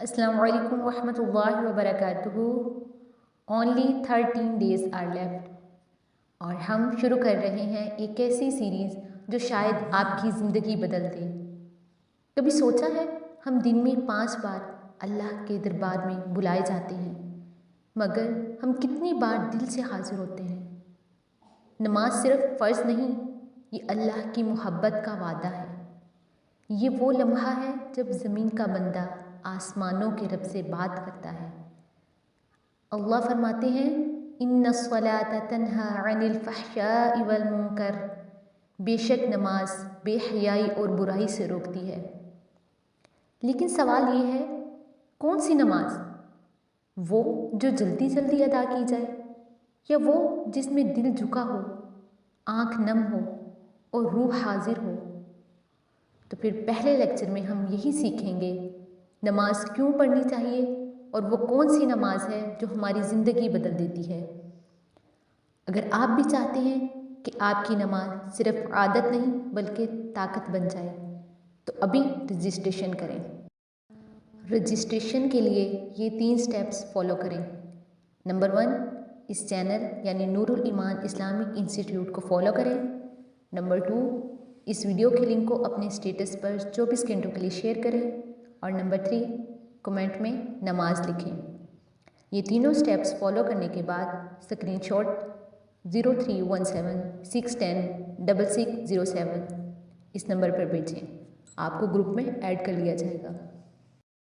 السلام علیکم ورحمۃ اللہ وبرکاتہ۔ اونلی 13 days are left اور ہم شروع کر رہے ہیں ایک ایسی سیریز جو شاید آپ کی زندگی بدل دے۔ کبھی سوچا ہے ہم دن میں 5 بار اللہ کے دربار میں بلائے جاتے ہیں، مگر ہم کتنی بار دل سے حاضر ہوتے ہیں؟ نماز صرف فرض نہیں، یہ اللہ کی محبت کا وعدہ ہے۔ یہ وہ لمحہ ہے جب زمین کا بندہ آسمانوں کے رب سے بات کرتا ہے۔ اللہ فرماتے ہیں ان الصلاۃ تنہی عن الفحشاء والمنکر، بے شک نماز بے حیائی اور برائی سے روکتی ہے۔ لیکن سوال یہ ہے، کون سی نماز؟ وہ جو جلدی جلدی ادا کی جائے، یا وہ جس میں دل جھکا ہو، آنکھ نم ہو اور روح حاضر ہو؟ تو پھر پہلے لیکچر میں ہم یہی سیکھیں گے نماز کیوں پڑھنی چاہیے اور وہ کون سی نماز ہے جو ہماری زندگی بدل دیتی ہے۔ اگر آپ بھی چاہتے ہیں کہ آپ کی نماز صرف عادت نہیں بلکہ طاقت بن جائے تو ابھی رجسٹریشن کریں۔ رجسٹریشن کے لیے یہ 3 سٹیپس فالو کریں۔ نمبر 1، اس چینل یعنی نور الایمان اسلامک انسٹیٹیوٹ کو فالو کریں۔ نمبر 2، اس ویڈیو کے لنک کو اپنے اسٹیٹس پر 24 گھنٹوں کے لیے شیئر کریں۔ اور نمبر 3، کمنٹ میں نماز لکھیں۔ یہ تینوں سٹیپس فالو کرنے کے بعد اسکرین شاٹ 0317610607 اس نمبر پر بھیجیں، آپ کو گروپ میں ایڈ کر لیا جائے گا۔